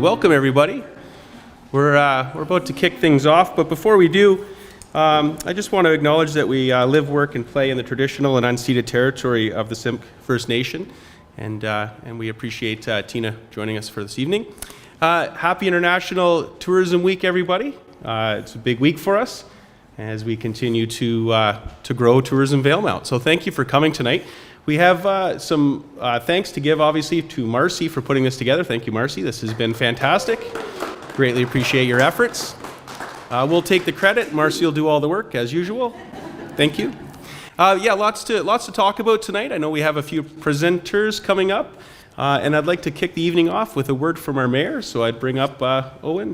welcome everybody. We're about to kick things off, but before we do, I just want to acknowledge that we live, work, and play in the traditional and unceded territory of the Simpcw First Nation, and we appreciate Tina joining us for this evening. Happy International Tourism Week, everybody. It's a big week for us as we continue to grow tourism Valemount. So thank you for coming tonight. We have some thanks to give, obviously, to Marcy for putting this together. Thank you, Marcy. This has been fantastic. Greatly appreciate your efforts. We'll take the credit. Marcy will do all the work, as usual. Thank you. Lots to talk about tonight. I know we have a few presenters coming up, and I'd like to kick the evening off with a word from our mayor. So I'd bring up Owen.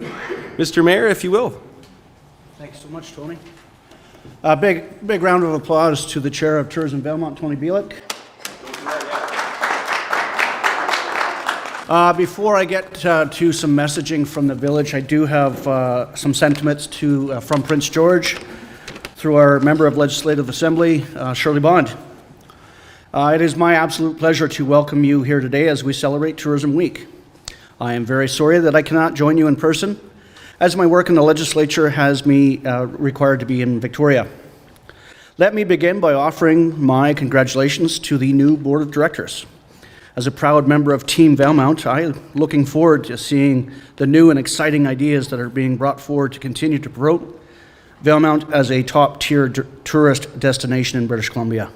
Mr. Mayor, if you will. Thanks so much, Tony. Big round of applause to the Chair of Tourism Valemount, Tony Bielek. Before I get to some messaging from the village, I do have some sentiments from Prince George through our Member of Legislative Assembly, Shirley Bond. It is my absolute pleasure to welcome you here today as we celebrate Tourism Week. I am very sorry that I cannot join you in person, as my work in the legislature has me required to be in Victoria. Let me begin by offering my congratulations to the new Board of Directors. As a proud member of Team Valemount, I'm looking forward to seeing the new and exciting ideas that are being brought forward to continue to promote Valemount as a top-tier tourist destination in British Columbia.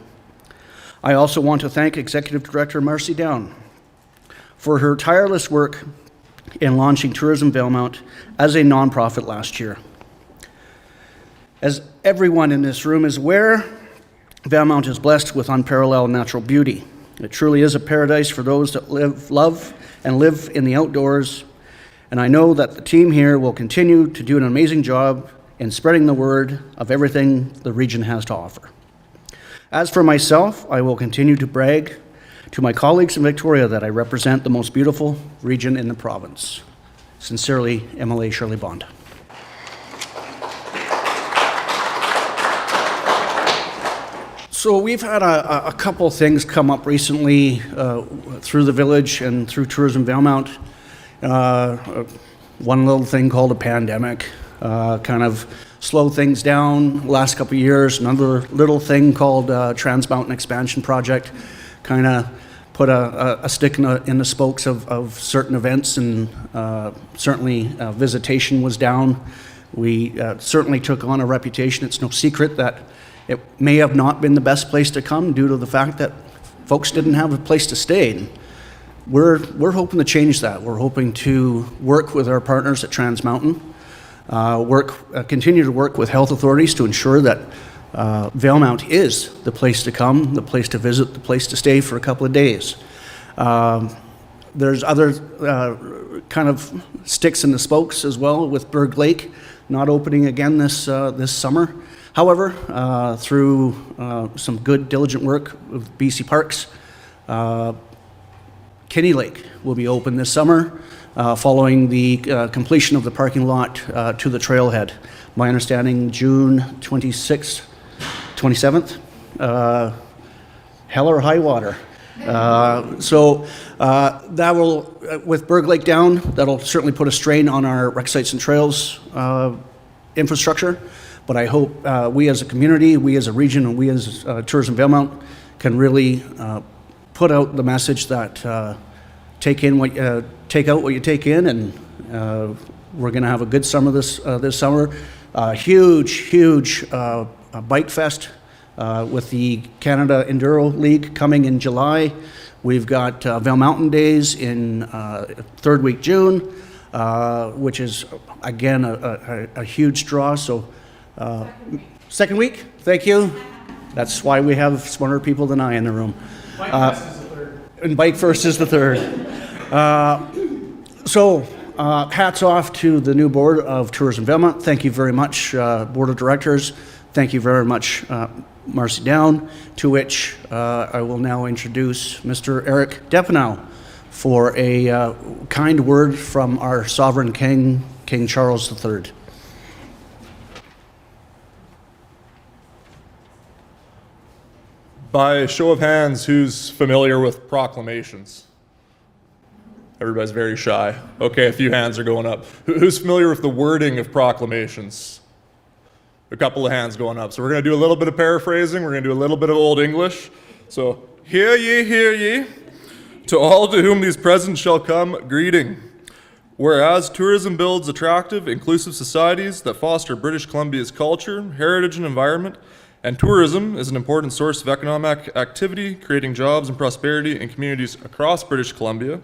I also want to thank Executive Director Marcy Down for her tireless work in launching Tourism Valemount as a nonprofit last year. As everyone in this room is aware, Valemount is blessed with unparalleled natural beauty. It truly is a paradise for those that love and live in the outdoors, and I know that the team here will continue to do an amazing job in spreading the word of everything the region has to offer. As for myself, I will continue to brag to my colleagues in Victoria that I represent the most beautiful region in the province. Sincerely, MLA Shirley Bond. So we've had a couple things come up recently through the village and through Tourism Valemount. One little thing called a pandemic kind of slowed things down the last couple of years. Another little thing called Trans Mountain Expansion Project kind of put a stick in the spokes of certain events, and certainly visitation was down. We certainly took on a reputation. It's no secret that it may have not been the best place to come due to the fact that folks didn't have a place to stay. And we're hoping to change that. We're hoping to work with our partners at Trans Mountain, continue to work with health authorities to ensure that Valemount is the place to come, the place to visit, the place to stay for a couple of days. There's other kind of sticks in the spokes as well with Berg Lake not opening again this summer. However, through some good diligent work with BC Parks, Kinney Lake will be open this summer following the completion of the parking lot to the trailhead. My understanding, June 26th, 27th, hell or high water. So that will, with Berg Lake down, that'll certainly put a strain on our rec sites and trails infrastructure. But I hope we as a community, we as a region, and we as Tourism Valemount can really put out the message that take out what you take in, and we're going to have a good summer this summer. Huge bike fest with the Canada Enduro League coming in July. We've got Valemount Days in third week June, which is again a huge draw. So. Second week, thank you. That's why we have smarter people than I in the room. Bike First is the third. And Bike First is the third. Hats off to the new board of Tourism Valemount. Thank you very much, Board of Directors. Thank you very much, Marcy Down, to which I will now introduce Mr. Eric Depenow for a kind word from our sovereign king, King Charles III. By a show of hands, who's familiar with proclamations? Everybody's very shy. Okay, a few hands are going up. Who's familiar with the wording of proclamations? A couple of hands going up. So we're going to do a little bit of paraphrasing. We're going to do a little bit of Old English. So, hear ye, to all to whom these presents shall come, greeting. Whereas tourism builds attractive, inclusive societies that foster British Columbia's culture, heritage, and environment, and tourism is an important source of economic activity, creating jobs and prosperity in communities across British Columbia.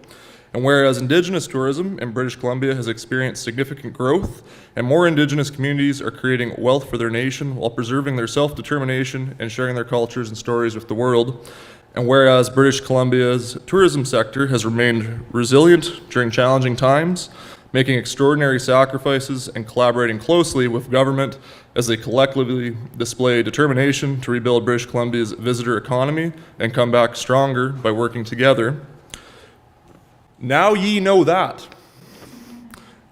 And whereas Indigenous tourism in British Columbia has experienced significant growth, and more Indigenous communities are creating wealth for their nation while preserving their self-determination and sharing their cultures and stories with the world. And whereas British Columbia's tourism sector has remained resilient during challenging times, making extraordinary sacrifices and collaborating closely with government as they collectively display determination to rebuild British Columbia's visitor economy and come back stronger by working together. Now ye know that.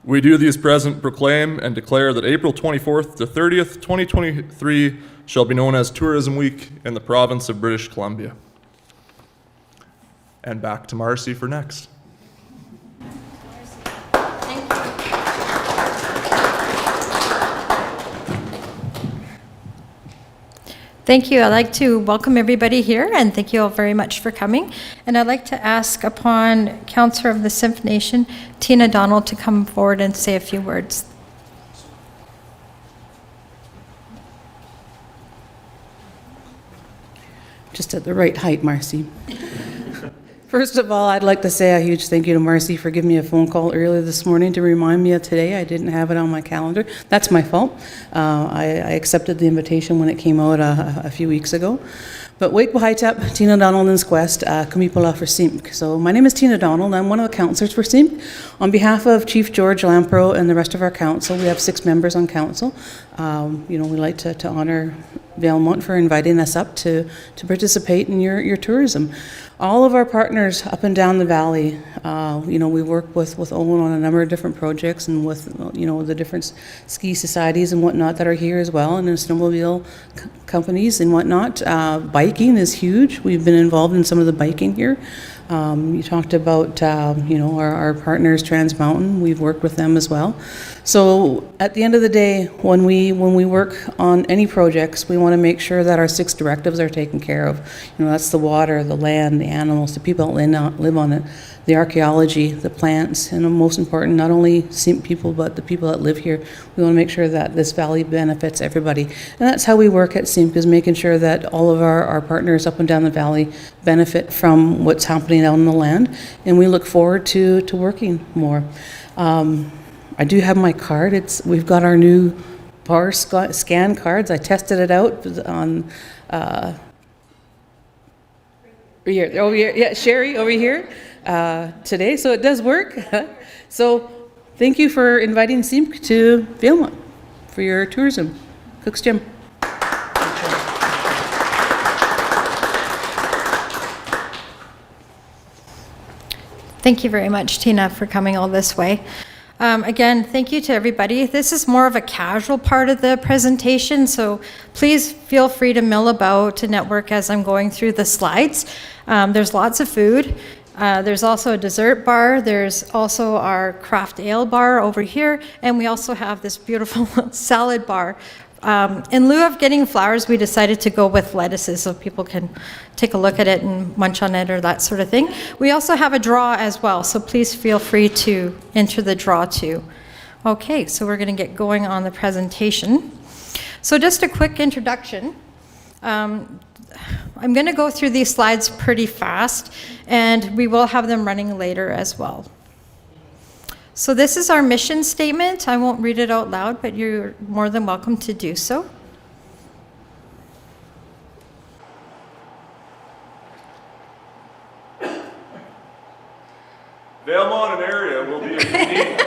We do these present proclaim and declare that April 24th to 30th, 2023 shall be known as Tourism Week in the province of British Columbia. And back to Marcy for next. Thank you. I'd like to welcome everybody here, and thank you all very much for coming. And I'd like to ask upon Councillor of the Simph Nation, Tina Donald, to come forward and say a few words. Just at the right height, Marcy. First of all, I'd like to say a huge thank you to Marcy for giving me a phone call earlier this morning to remind me of today. I didn't have it on my calendar. That's my fault. I accepted the invitation when it came out a few weeks ago. But wake Haitep, Tina Donald and Quest, Kamipala for Simk. So my name is Tina Donald. I'm one of the councillors for Simk. On behalf of Chief George Lampro and the rest of our council, we have 6 members on council. We like to honor Valemount for inviting us up to participate in your tourism. All of our partners up and down the valley, we work with Owen on a number of different projects and with, the different ski societies and whatnot that are here as well, and the snowmobile companies and whatnot. Biking is huge. We've been involved in some of the biking here. You talked about, our partners, Trans Mountain. We've worked with them as well. So at the end of the day, when we work on any projects, we want to make sure that our 6 directives are taken care of. That's the water, the land, the animals, the people that live on it, the archaeology, the plants, and most important, not only Simp people, but the people that live here. We want to make sure that this valley benefits everybody. And that's how we work at Simp, is making sure that all of our partners up and down the valley benefit from what's happening out on the land. And we look forward to working more. I do have my card. We've got our new bar scan cards. I tested it out on over here. Yeah, Sherry over here today. So it does work. So thank you for inviting Simp to Valemount for your tourism. Cook's Gym. Thank you very much, Tina, for coming all this way. Again, thank you to everybody. This is more of a casual part of the presentation, so please feel free to mill about to network as I'm going through the slides. There's lots of food. There's also a dessert bar. There's also our craft ale bar over here, and we also have this beautiful salad bar. In lieu of getting flowers, we decided to go with lettuces so people can take a look at it and munch on it or that sort of thing. We also have a draw as well, so please feel free to enter the draw too. Okay, so we're going to get going on the presentation. So just a quick introduction. I'm going to go through these slides pretty fast, and we will have them running later as well. So this is our mission statement. I won't read it out loud, but you're more than welcome to do so. Valemount and area will be a unique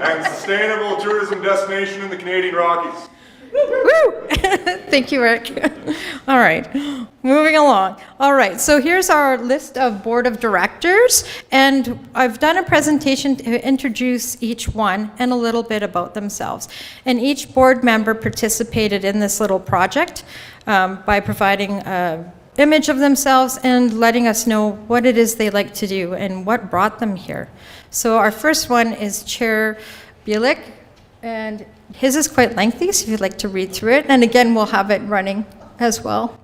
and sustainable tourism destination in the Canadian Rockies. Woo! Thank you, Rick. All right, moving along. All right, so here's our list of board of directors, and I've done a presentation to introduce each one and a little bit about themselves. And each board member participated in this little project by providing image of themselves and letting us know what it is they like to do and what brought them here. So our first one is Chair Bielik, and his is quite lengthy, so if you'd like to read through it. And again, we'll have it running as well.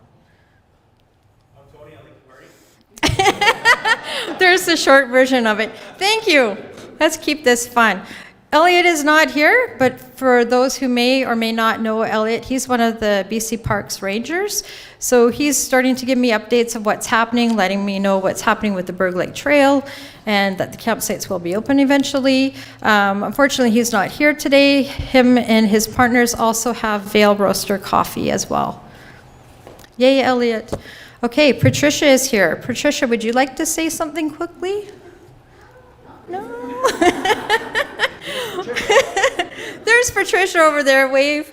There's the short version of it. Thank you. Let's keep this fun. Elliot is not here, but for those who may or may not know Elliot, he's one of the BC Parks Rangers. So he's starting to give me updates of what's happening, letting me know what's happening with the Berg Lake Trail and that the campsites will be open eventually. Unfortunately, he's not here today. Him and his partners also have Vale Roaster Coffee as well. Yay, Elliot. Okay, Patricia is here. Patricia, would you like to say something quickly? No? There's Patricia over there, wave.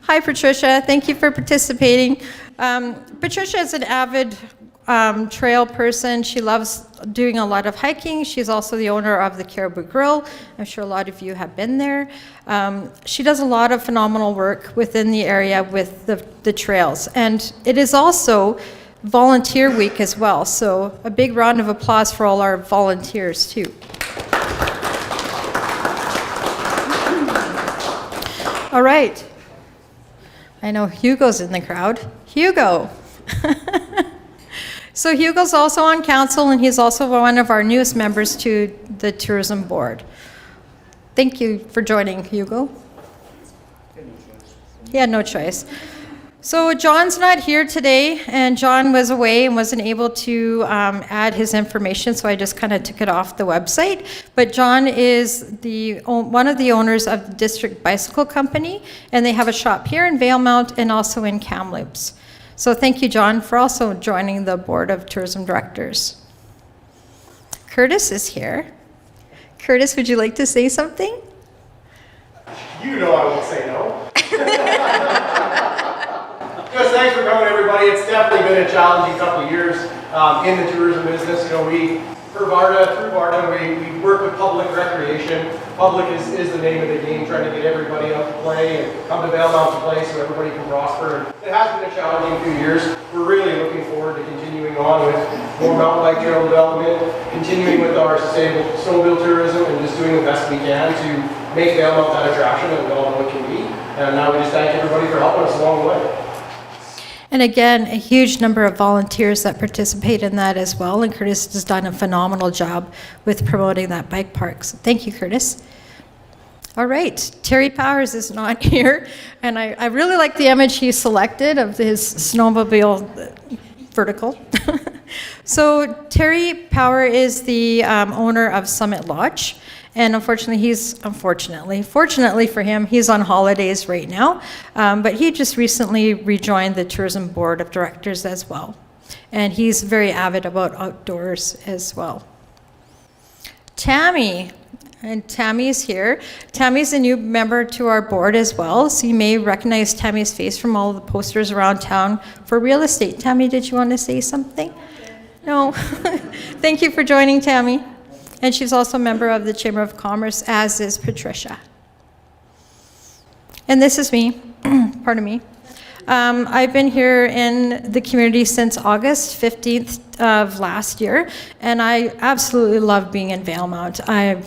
Hi, Patricia, thank you for participating. Patricia is an avid trail person. She loves doing a lot of hiking. She's also the owner of the Caribou Grill. I'm sure a lot of you have been there. She does a lot of phenomenal work within the area with the trails. And it is also Volunteer Week as well. So a big round of applause for all our volunteers too. All right. I know Hugo's in the crowd. Hugo. So Hugo's also on council, and he's also one of our newest members to the tourism board. Thank you for joining, Hugo. He had no choice. So John's not here today, and John was away and wasn't able to add his information, so I just kind of took it off the website. But John is one of the owners of the District Bicycle Company, and they have a shop here in Valemount and also in Kamloops. So thank you, John, for also joining the Board of Tourism Directors. Curtis is here. Curtis, would you like to say something? You know I won't say no. Just thanks for coming, everybody. It's definitely been a challenging couple of years in the tourism business. You know, through Varda, we work with public recreation. Public is the name of the game, trying to get everybody out to play and come to Valemount to play so everybody can prosper. And it has been a challenging few years. We're really looking forward to continuing on with more mountain bike trail development, continuing with our sustainable snowmobile tourism, and just doing the best we can to make Valemount that attraction that we all know it can be. And now we just thank everybody for helping us along the way. And again, a huge number of volunteers that participate in that as well. And Curtis has done a phenomenal job with promoting that bike park. So thank you, Curtis. All right, Terry Powers is not here. And I really like the image he selected of his snowmobile vertical. So Terry Power is the owner of Summit Lodge. And fortunately for him, he's on holidays right now. But he just recently rejoined the Tourism Board of Directors as well. And he's very avid about outdoors as well. Tammy, and Tammy's here. Tammy's a new member to our board as well. So you may recognize Tammy's face from all the posters around town for real estate. Tammy, did you want to say something? No? Thank you for joining, Tammy. And she's also a member of the Chamber of Commerce, as is Patricia. And this is me, pardon me. I've been here in the community since August 15th of last year, and I absolutely love being in Valemount. I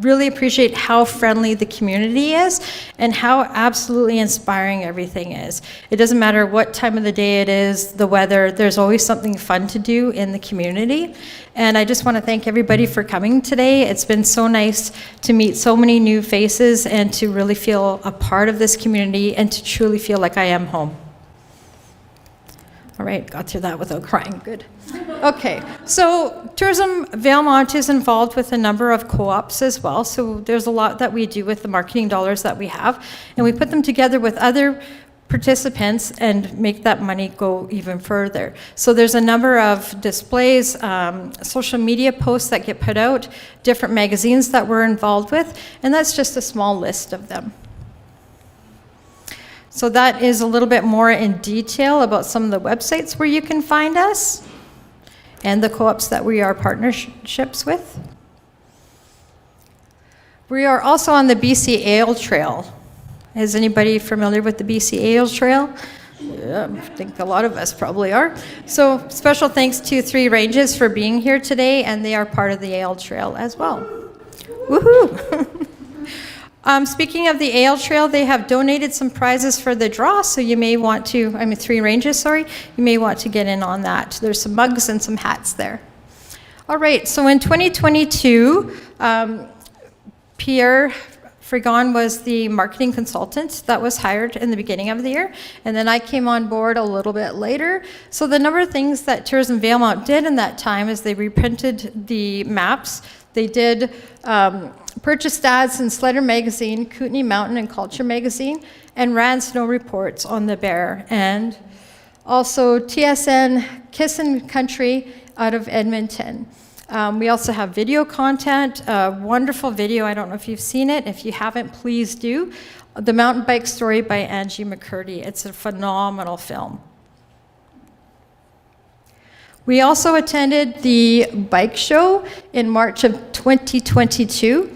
really appreciate how friendly the community is and how absolutely inspiring everything is. It doesn't matter what time of the day it is, the weather, there's always something fun to do in the community. And I just want to thank everybody for coming today. It's been so nice to meet so many new faces and to really feel a part of this community and to truly feel like I am home. All right, got through that without crying, good. Okay, so Tourism Valemount is involved with a number of co-ops as well, so there's a lot that we do with the marketing dollars that we have, and we put them together with other participants and make that money go even further. So there's a number of displays, social media posts that get put out, different magazines that we're involved with, and that's just a small list of them. So that is a little bit more in detail about some of the websites where you can find us and the co-ops that we are partnerships with. We are also on the BC Ale Trail. Is anybody familiar with the BC Ale Trail? Yeah, I think a lot of us probably are. So special thanks to 3 ranges for being here today, and they are part of the AL Trail as well. Woohoo! Speaking of the AL Trail, they have donated some prizes for the draw, so you may want to, 3 ranges, sorry, you may want to get in on that. There's some mugs and some hats there. All right, so in 2022, Pierre Frigon was the marketing consultant that was hired in the beginning of the year, and then I came on board a little bit later. So the number of things that Tourism Valemount did in that time is they reprinted the maps. They did purchased ads in Slider Magazine, Kootenay Mountain and Culture Magazine, and ran snow reports on the Bear. And also TSN Kissin' Country out of Edmonton. We also have video content, a wonderful video. I don't know if you've seen it. If you haven't, please do. The Mountain Bike Story by Angie McCurdy. It's a phenomenal film. We also attended the bike show in March of 2022,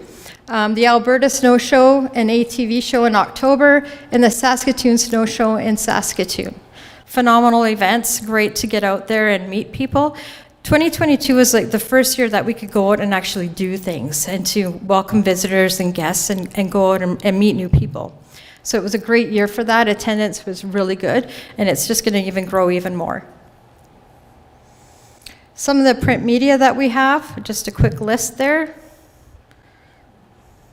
the Alberta Snow Show and ATV show in October, and the Saskatoon Snow Show in Saskatoon. Phenomenal events, great to get out there and meet people. 2022 was like the first year that we could go out and actually do things and to welcome visitors and guests and go out and meet new people. So it was a great year for that. Attendance was really good, and it's just going to even grow even more. Some of the print media that we have, just a quick list there.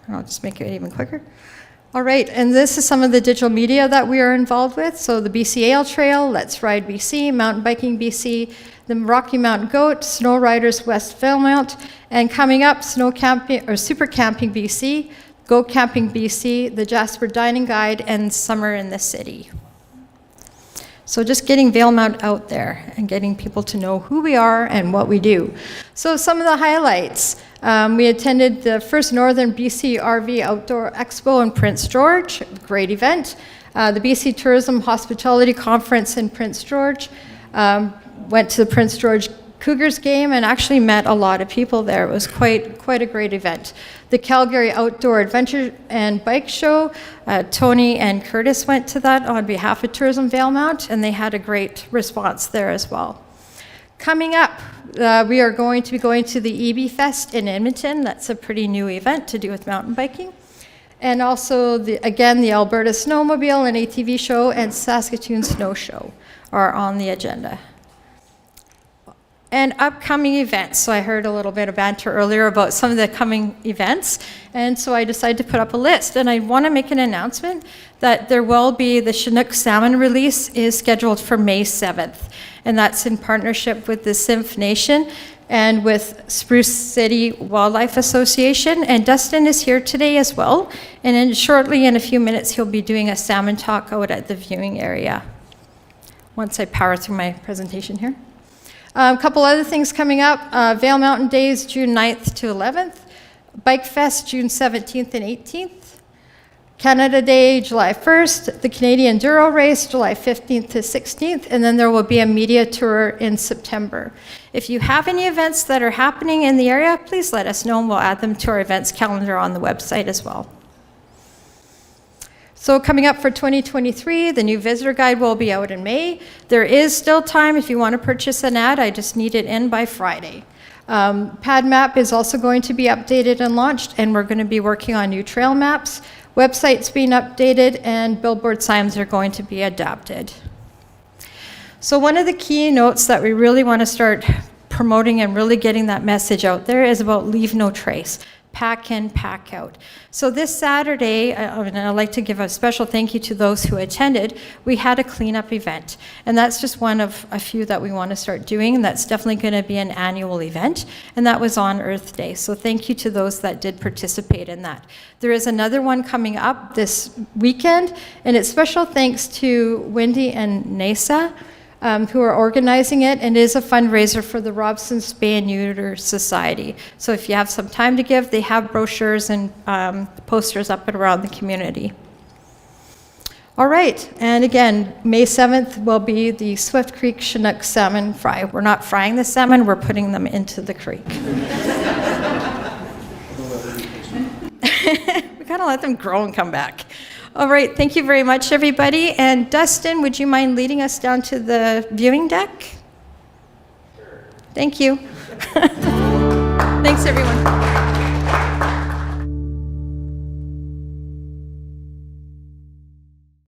I'll just make it even quicker. All right, and this is some of the digital media that we are involved with. So the BC Ale Trail, Let's Ride BC, Mountain Biking BC, the Rocky Mountain Goat, Snow Riders West Valemount, and coming up, Snow Camping or Super Camping BC, Goat Camping BC, the Jasper Dining Guide, and Summer in the City. So just getting Valemount out there and getting people to know who we are and what we do. So some of the highlights. We attended the first Northern BC RV Outdoor Expo in Prince George, great event. The BC Tourism Hospitality Conference in Prince George. Went to the Prince George Cougars game and actually met a lot of people there. It was quite a great event. The Calgary Outdoor Adventure and Bike Show, Tony and Curtis went to that on behalf of Tourism Valemount, and they had a great response there as well. Coming up, we are going to be going to the EB Fest in Edmonton. That's a pretty new event to do with mountain biking. And also, again, the Alberta Snowmobile and ATV Show and Saskatoon Snow Show are on the agenda. And upcoming events. So I heard a little bit of banter earlier about some of the coming events, and so I decided to put up a list. And I want to make an announcement that there will be the Chinook salmon release is scheduled for May 7th, and that's in partnership with the Simph Nation and with Spruce City Wildlife Association. And Dustin is here today as well, and then shortly in a few minutes he'll be doing a salmon talk out at the viewing area. Once I power through my presentation here. A couple other things coming up. Vail Mountain Days, June 9th to 11th. Bike Fest, June 17th and 18th. Canada Day, July 1st. The Canadian Enduro Race, July 15th to 16th. And then there will be a media tour in September. If you have any events that are happening in the area, please let us know and we'll add them to our events calendar on the website as well. So coming up for 2023, the new visitor guide will be out in May. There is still time if you want to purchase an ad. I just need it in by Friday. Pad map is also going to be updated and launched, and we're going to be working on new trail maps. Websites being updated, and billboard signs are going to be adapted. So one of the keynotes that we really want to start promoting and really getting that message out there is about leave no trace. Pack in, pack out. So this Saturday, and I'd like to give a special thank you to those who attended, we had a cleanup event. And that's just one of a few that we want to start doing. That's definitely going to be an annual event. And that was on Earth Day. So thank you to those that did participate in that. There is another one coming up this weekend. And it's special thanks to Wendy and Nasa, who are organizing it, and it is a fundraiser for the Robson Spay and Neuter Society. So if you have some time to give, they have brochures and posters up and around the community. All right, and again, May 7th will be the Swift Creek Chinook Salmon Fry. We're not frying the salmon, we're putting them into the creek. We gotta let them grow and come back. All right, thank you very much, everybody. And Dustin, would you mind leading us down to the viewing deck? Sure. Thank you. Thanks, everyone.